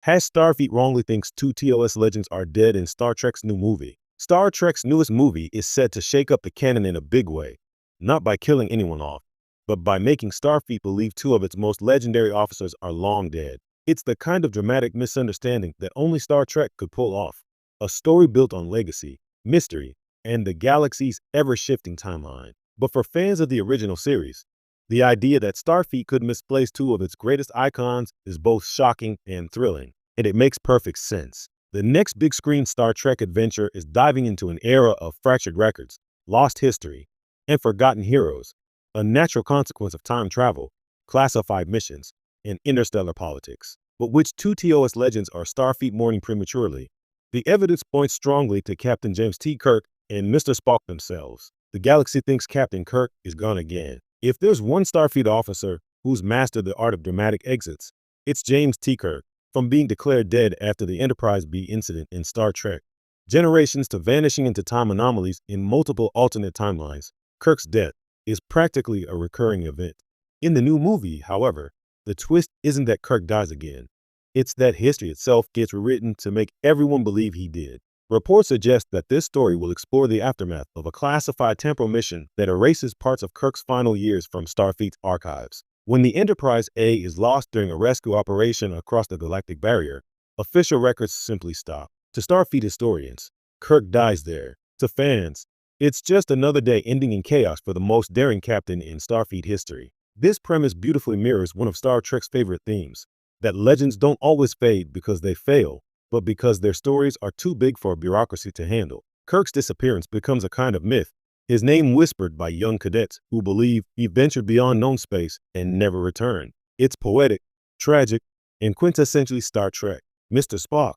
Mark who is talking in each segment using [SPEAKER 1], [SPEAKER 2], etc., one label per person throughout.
[SPEAKER 1] Has Starfleet wrongly thinks two TOS legends are dead in Star Trek's new movie. Star Trek's newest movie is set to shake up the canon in a big way, not by killing anyone off, but by making Starfleet believe two of its most legendary officers are long dead. It's the kind of dramatic misunderstanding that only Star Trek could pull off. A story built on legacy, mystery, and the galaxy's ever-shifting timeline. But for fans of the original series, the idea that Starfleet could misplace two of its greatest icons is both shocking and thrilling, and it makes perfect sense. The next big screen Star Trek adventure is diving into an era of fractured records, lost history, and forgotten heroes, a natural consequence of time travel, classified missions, and interstellar politics. But which two TOS legends are Starfleet mourning prematurely? The evidence points strongly to Captain James T. Kirk and Mr. Spock themselves. The galaxy thinks Captain Kirk is gone again. If there's one Starfleet officer who's mastered the art of dramatic exits, it's James T. Kirk. From being declared dead after the Enterprise B incident in Star Trek, generations to vanishing into time anomalies in multiple alternate timelines, Kirk's death is practically a recurring event. In the new movie, however, the twist isn't that Kirk dies again. It's that history itself gets rewritten to make everyone believe he did. Reports suggest that this story will explore the aftermath of a classified temporal mission that erases parts of Kirk's final years from Starfleet's archives. When the Enterprise A is lost during a rescue operation across the galactic barrier, official records simply stop. To Starfleet historians, Kirk dies there. To fans, it's just another day ending in chaos for the most daring captain in Starfleet history. This premise beautifully mirrors one of Star Trek's favorite themes, that legends don't always fade because they fail, but because their stories are too big for a bureaucracy to handle. Kirk's disappearance becomes a kind of myth, his name whispered by young cadets who believe he ventured beyond known space and never returned. It's poetic, tragic, and quintessentially Star Trek. Mr. Spock,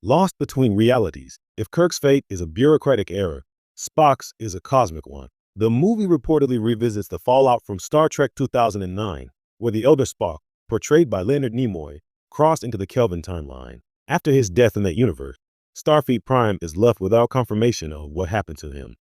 [SPEAKER 1] lost between realities. If Kirk's fate is a bureaucratic error, Spock's is a cosmic one. The movie reportedly revisits the fallout from Star Trek 2009, where the elder Spock, portrayed by Leonard Nimoy, crossed into the Kelvin timeline. After his death in that universe, Starfleet Prime is left without confirmation of what happened to him.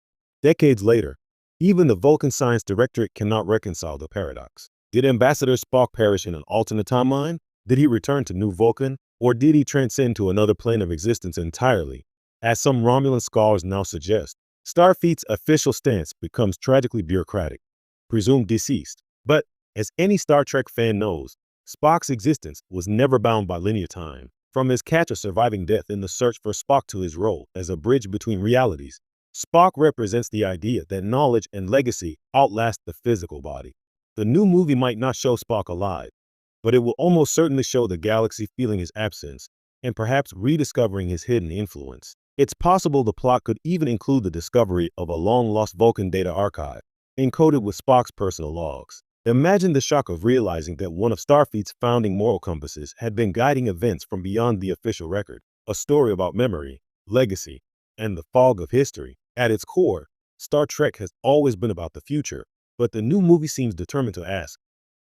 [SPEAKER 1] Decades later, even the Vulcan Science Directorate cannot reconcile the paradox. Did Ambassador Spock perish in an alternate timeline? Did he return to New Vulcan? Or did he transcend to another plane of existence entirely, as some Romulan scholars now suggest? Starfleet's official stance becomes tragically bureaucratic, presumed deceased. But, as any Star Trek fan knows, Spock's existence was never bound by linear time. From his catch of surviving death in the search for Spock to his role as a bridge between realities, Spock represents the idea that knowledge and legacy outlast the physical body. The new movie might not show Spock alive, but it will almost certainly show the galaxy feeling his absence and perhaps rediscovering his hidden influence. It's possible the plot could even include the discovery of a long-lost Vulcan data archive, encoded with Spock's personal logs. Imagine the shock of realizing that one of Starfleet's founding moral compasses had been guiding events from beyond the official record, a story about memory, legacy, and the fog of history. At its core, Star Trek has always been about the future, but the new movie seems determined to ask,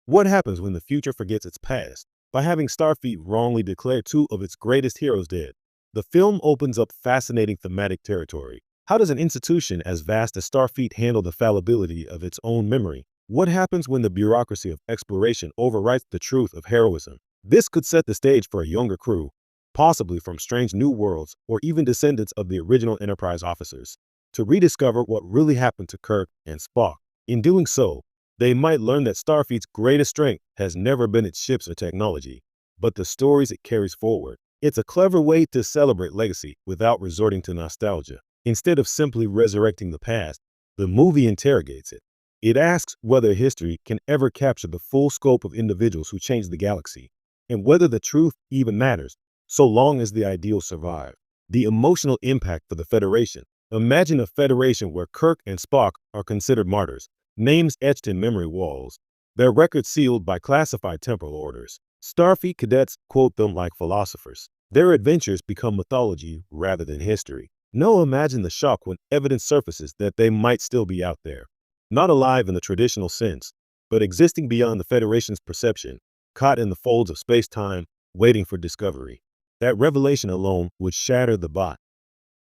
[SPEAKER 1] what happens when the future forgets its past? By having Starfleet wrongly declare two of its greatest heroes dead, the film opens up fascinating thematic territory. How does an institution as vast as Starfleet handle the fallibility of its own memory? What happens when the bureaucracy of exploration overwrites the truth of heroism? This could set the stage for a younger crew, possibly from strange new worlds or even descendants of the original Enterprise officers, to rediscover what really happened to Kirk and Spock. In doing so, they might learn that Starfleet's greatest strength has never been its ships or technology, but the stories it carries forward. It's a clever way to celebrate legacy without resorting to nostalgia. Instead of simply resurrecting the past, the movie interrogates it. It asks whether history can ever capture the full scope of individuals who changed the galaxy, and whether the truth even matters, so long as the ideals survive. The emotional impact for the Federation. Imagine a Federation where Kirk and Spock are considered martyrs, names etched in memory walls, their records sealed by classified temporal orders. Starfleet cadets quote them like philosophers. Their adventures become mythology rather than history. Now imagine the shock when evidence surfaces that they might still be out there. Not alive in the traditional sense, but existing beyond the Federation's perception, caught in the folds of space-time, waiting for discovery. That revelation alone would shatter the bot.